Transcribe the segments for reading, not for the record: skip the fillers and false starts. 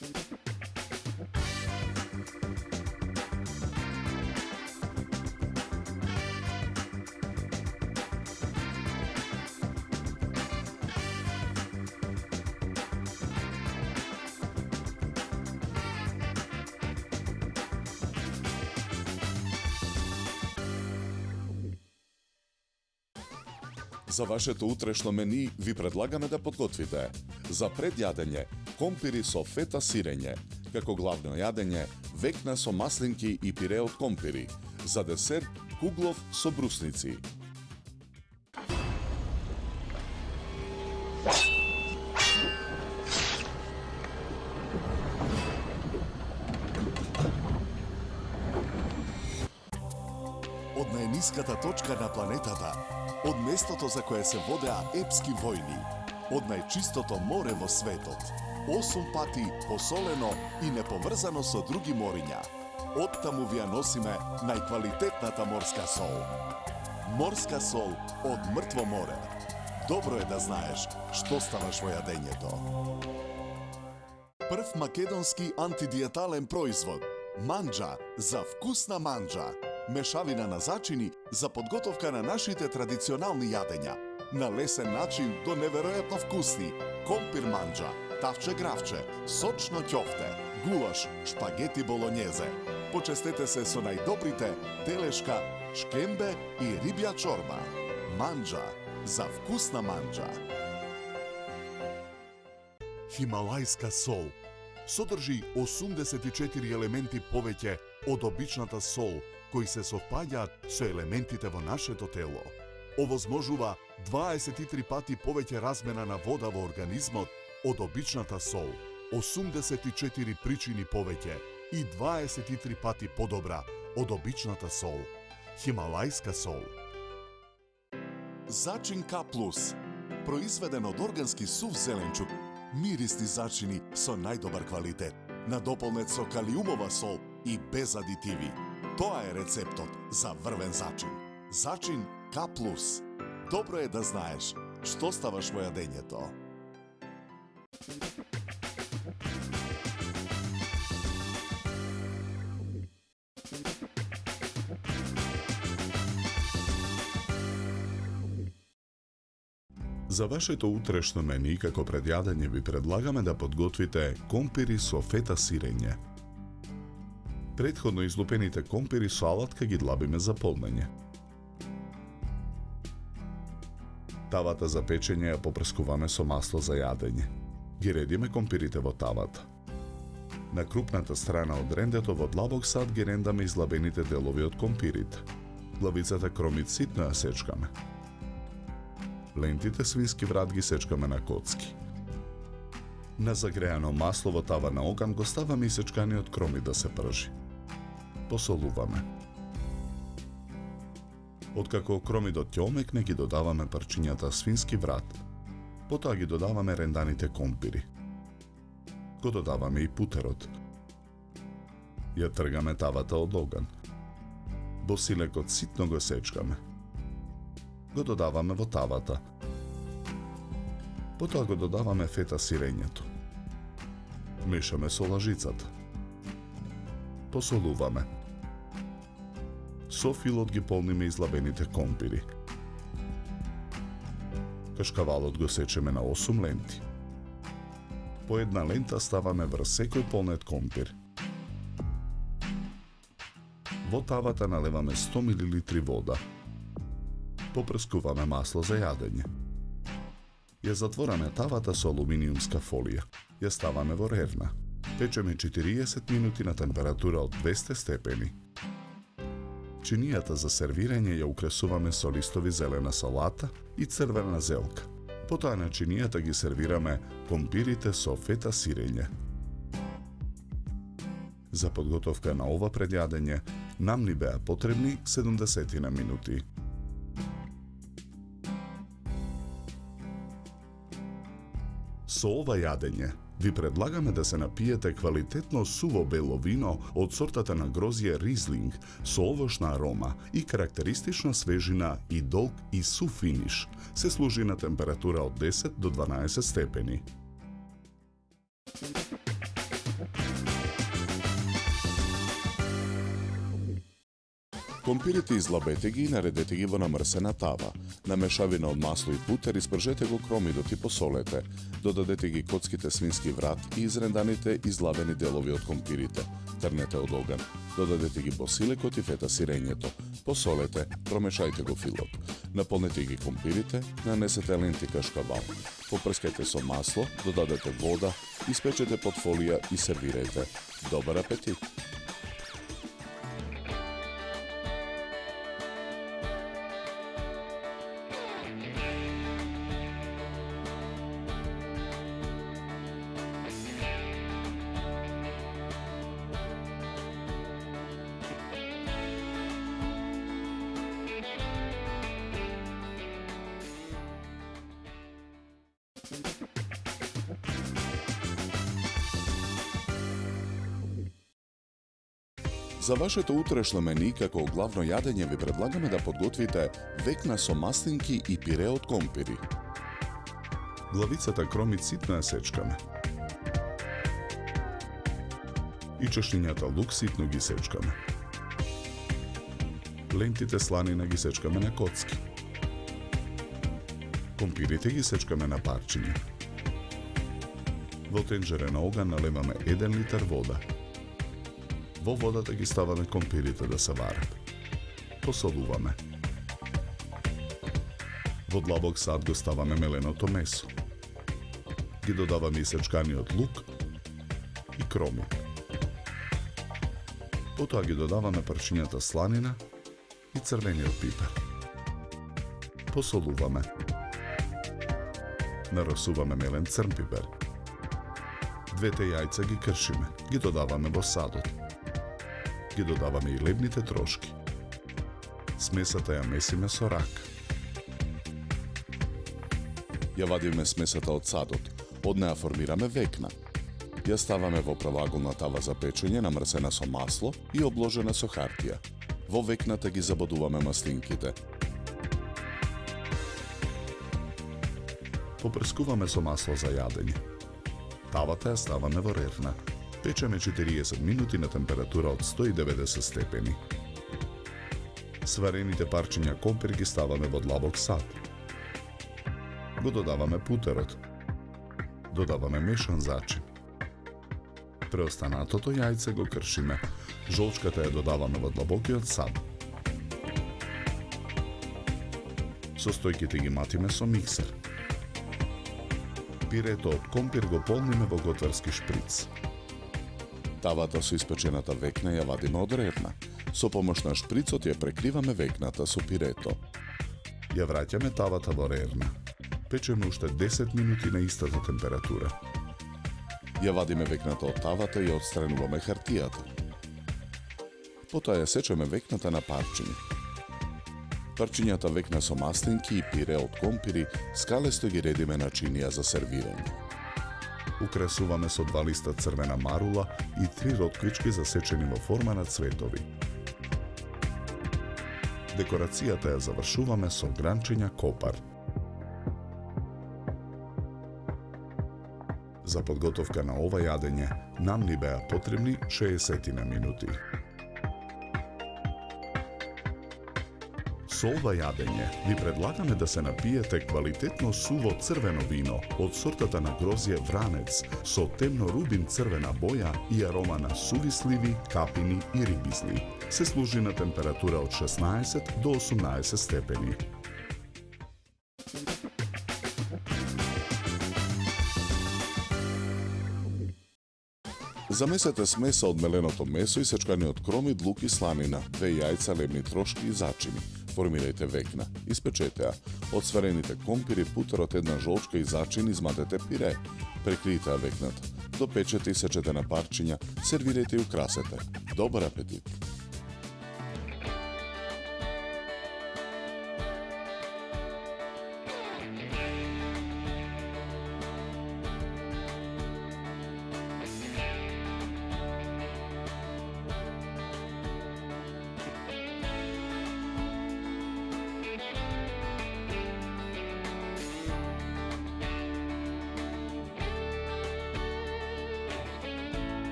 За вашето утрешно мени ви предлагаме да подготвите: за предјадење компири со фета сирење, како главно јадење векна со маслинки и пире од компири, за десерт куглов со брусници. Од најниската точка на планетата, од местото за кое се водеа епски војни, од најчистото море во светот, 8 пати посолено и неповрзано со други мориња. Оттаму ви ја носиме најквалитетната морска сол. Морска сол од мртво море. Добро е да знаеш што ставаш во јадењето. Прв македонски антидиетален производ. Манџа за вкусна манџа. Мешавина на зачини за подготовка на нашите традиционални јадења. На лесен начин до неверојатно вкусни. Компир манџа, тавче гравче, сочно ќофте, гулаш, шпагети болонјезе. Почестете се со најдобрите телешка, шкембе и рибја чорба. Манџа за вкусна манџа. Хималајска сол содржи 84 елементи повеќе од обичната сол, кои се совпаѓаат со елементите во нашето тело. Овозможува 23 пати повеќе размена на вода во организмот од обичната сол, 84 причини повеќе и 23 пати подобра од обичната сол. Хималајска сол. Зачин К+, произведен од органски сув зеленчук, мирисни зачини со најдобар квалитет, надополнет со калиумова сол и без адитиви. Тоа е рецептот за врвен зачин. Зачин К+. Добро е да знаеш што ставаш во јадењето. За вашето утрешно мени како предјадење ви предлагаме да подготвите компири со фета сирење. Претходно излупените компири со алатка ги длабиме за полнење. Тавата за печење ја попрскуваме со масло за јадење. Ги редиме компирите во тавата. На крупната страна од рендето во длабок сад ги рендаме излабените делови од компирите. Главицата кромит ситно ја сечкаме. Лентите свински врат ги сечкаме на коцки. На загреано масло во тава на оган го ставаме исечканиот кромит да се пржи. Посолуваме. Откако кромидот ќе омекне, ги додаваме парчињата свински врат. Потоа ги додаваме ренданите компири. Го додаваме и путерот. Ја тргаме тавата од оган. Босилекот ситно го сечкаме. Го додаваме во тавата. Потоа го додаваме фета сирењето. Мешаме со лажицата. Посолуваме. Со филот ги полниме излабените компири. Кашкавалот го сечеме на 8 ленти. По една лента ставаме врз секој полнет компир. Во тавата налеваме 100 мл вода. Попрскуваме масло за јадење. Ја затвораме тавата со алуминиумска фолија. Ја ставаме во ревна. Печеме 40 минути на температура од 200 степени. Чинијата за сервирање ја украсуваме со листови зелена салата и црвена зелка. Потоа на чинијата ги сервираме компирите со фета сирење. За подготовка на ова предјадење нам ни беа потребни 70 минути. Со ова јадење ви предлагаме да се напиете квалитетно суво бело вино од сортата на грозје Ризлинг со овошна арома и карактеристична свежина и долг и сув финиш. Се служи на температура од 10 до 12 степени. Компирите излабете ги и наредете ги во намрсена тава. На мешавина од масло и путер испржете го кромидот и посолете. Додадете ги коцките свински врат и изренданите излавени делови од компирите. Трнете од оган. Додадете ги босилекот и фета сирењето. Посолете, промешајте го филот. Наполнете ги компирите, нанесете ленти кашкавал. Попрскајте со масло, додадете вода, испечете под фолија и сервирете. Добар апетит! За вашето утрешно мени, како главно јадење, ви предлагаме да подготвите векна со маслинки и пире од компири. Главицата кромит ситно ја сечкаме. И чешнињата лук ситно ги сечкаме. Лентите сланина ги сечкаме на коцки. Компирите ги сечкаме на парчиња. Во тенџере на оган налеваме 1 литар вода. Во водата ги ставаме компирите да се варат. Посолуваме. Во длабок сад го ставаме меленото месо. Ги додаваме и сечканиот лук и кромит. Потоа ги додаваме парчињата сланина и црвениот пипер. Посолуваме. Нарасуваме мелен црн пипер. 2 јајца ги кршиме, ги додаваме во садот. Ги додаваме и лебните трошки. Смесата ја месиме со рак. Ја вадиме смесата од садот. Од неа формираме векна. Ја ставаме во правоаголна тава за печење, намрсена со масло и обложена со хартија. Во векната ги забодуваме маслинките. Попрскуваме со масло за јадење. Тавата ја ставаме во рерна. Печеме 40 минути на температура од 190 степени. Сварените парчиња компир ги ставаме во длабок сад. Го додаваме путерот. Додаваме мешан зачин. Преостанатото јајце го кршиме. Жолчката ја додаваме во длабокиот сад. Состојките ги матиме со миксер. Пирето од компир го полниме во готварски шприц. Тавата со испечената векна ја вадиме од рерна. Со помош на шприцот ја прекриваме векната со пирето. Ја враќаме тавата во рерна. Печеме уште 10 минути на истата температура. Ја вадиме векната од тавата и ја отстрануваме хартијата. Потоа ја сечеме векната на парчиња. Парчињата векна со маслинки и пире од компири скалесто ги редиме на чинија за сервирање. Украсуваме со 2 листа црвена марула и 3 ротквички засечени во форма на цветови. Декорацијата ја завршуваме со гранчиња копар. За подготовка на ова јадење нам ни беа потребни 60 минути. Со ова јадење ви предлагаме да се напиете квалитетно суво црвено вино од сортата на грозје Вранец со темно рубин црвена боја и арома на суви сливи, капини и рибизли. Се служи на температура од 16 до 18 степени. Замесете смеса од меленото месо и сечканиот кромит, лук и сланина, 2 јајца, лебни трошки и зачини. Формирајте векна, испечете ја. Од сварените компири, путерот, 1 жолчка и зачин изматете пире. Прекријте ја векната. Допечете и сечете на парчиња, сервирајте и украсете. Добар апетит!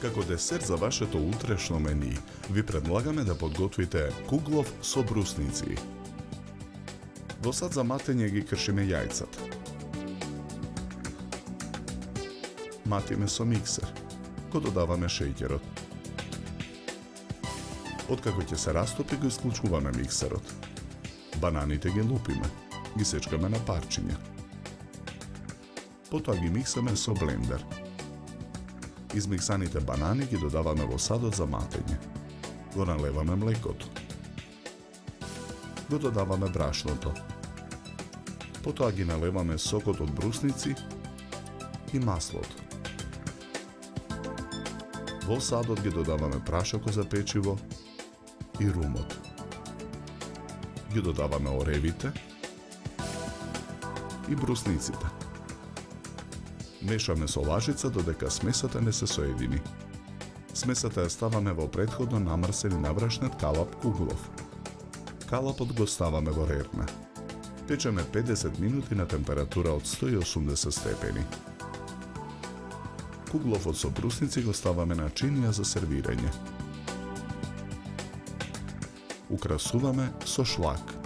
Како десерт за вашето утрешно мени, ви предлагаме да подготвите куглов со брусници. Во сад за матење ги кршиме јајцата. Матиме со миксер, го додаваме шеќерот. Откако ќе се растопи, го исклучуваме миксерот. Бананите ги лупиме, ги сечкаме на парчиња. Потоа ги миксаме со блендер. Измиксаните банани ги додаваме во садот за матење. Го налеваме млекото. Го додаваме брашното. Потоа ги налеваме сокот од брусници и маслото. Во садот ги додаваме прашокот за печиво и румот. Ги додаваме оревите и брусниците. Мешаме со лажица додека смесата не се соедини. Смесата ја ставаме во претходно намрсен и набрашнет калап куглов. Калапот го ставаме во рерна. Печеме 50 минути на температура од 180 степени. Кугловот со брусници го ставаме на чинија за сервирање. Украсуваме со шлак.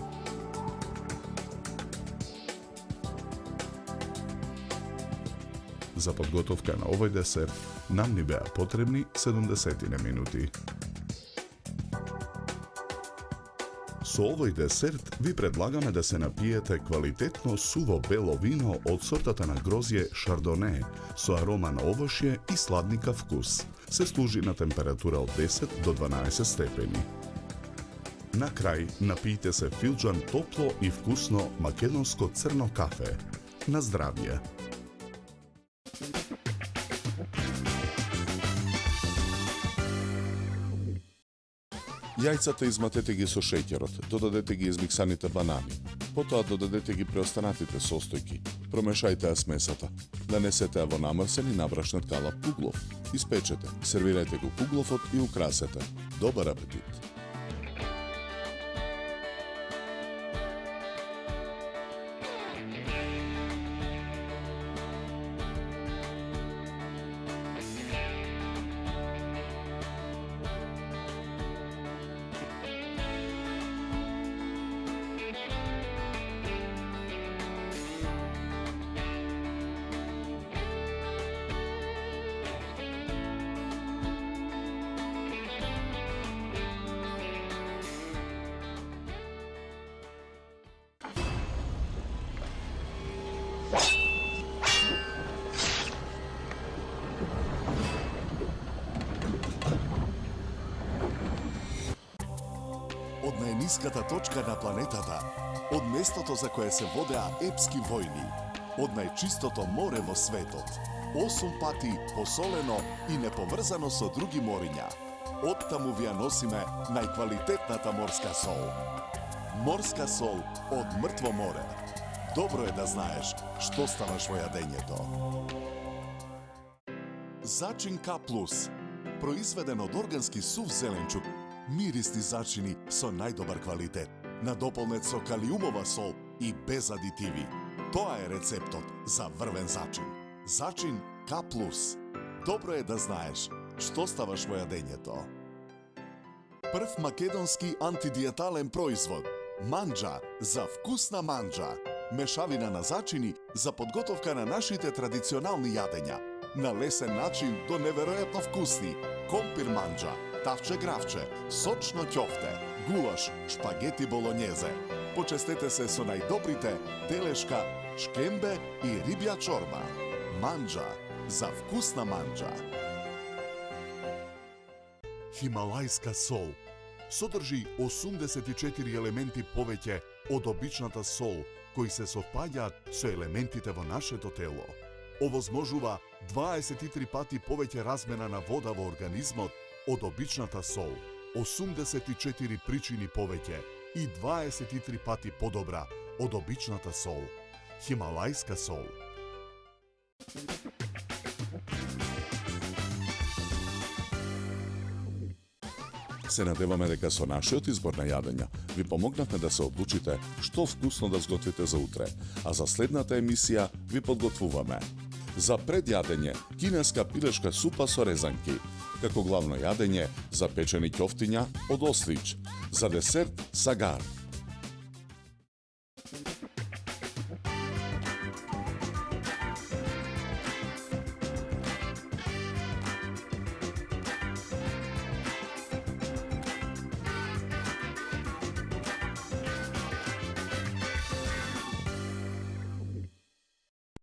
За подготовка на овој десерт нам ни беа потребни 70 минути. Со овој десерт ви предлагаме да се напиете квалитетно суво бело вино од сортата на грозје Шардоне со арома на овошје и сладникав вкус. Се служи на температура од 10 до 12 степени. На крај напијте се филџан топло и вкусно македонско црно кафе. На здравје! Јајцата изматете ги со шеќерот, додадете ги измиксаните банани. Потоа додадете ги преостанатите состојки. Промешајте ја смесата. Нанесете ја во намрсен и набрашнет калап куглов. Испечете, сервирајте го кугловот и украсете. Добар апетит! Од најниската точка на планетата, од местото за кое се водеа епски војни, од најчистото море во светот, 8 пати посолено и неповрзано со други мориња. Оттаму ви ја носиме најквалитетната морска сол. Морска сол од мртво море. Добро е да знаеш што ставаш во јадењето. Зачин К+, произведен од органски сув зеленчук, мирисни зачини со најдобар квалитет, надополнет со калиумова сол и без адитиви. Тоа е рецептот за врвен зачин. Зачин К+. Добро е да знаеш што ставаш во јадењето. Прв македонски антидиетален производ. Манџа за вкусна манџа. Мешавина на зачини за подготовка на нашите традиционални јадења. На лесен начин до неверојатно вкусни. Компир манџа, тавче гравче, сочно ќофте, гулаш, шпагети болонјезе. Почестете се со најдобрите телешка, шкембе и рибја чорба. Манџа за вкусна манџа. Хималајска сол содржи 84 елементи повеќе од обичната сол, кои се совпаѓаат со елементите во нашето тело. Овозможува 23 пати повеќе размена на вода во организмот од обичната сол, 84 причини повеќе и 23 пати подобра од обичната сол. Хималајска сол. Се надеваме дека со нашиот избор на јадења ви помогнавме да се одлучите што вкусно да сготвите за утре, а за следната емисија ви подготвуваме за предјадење кинеска пилешка супа со резанки, Како главно јадење, запечени ќофтиња од ослич. За десерт, сагар.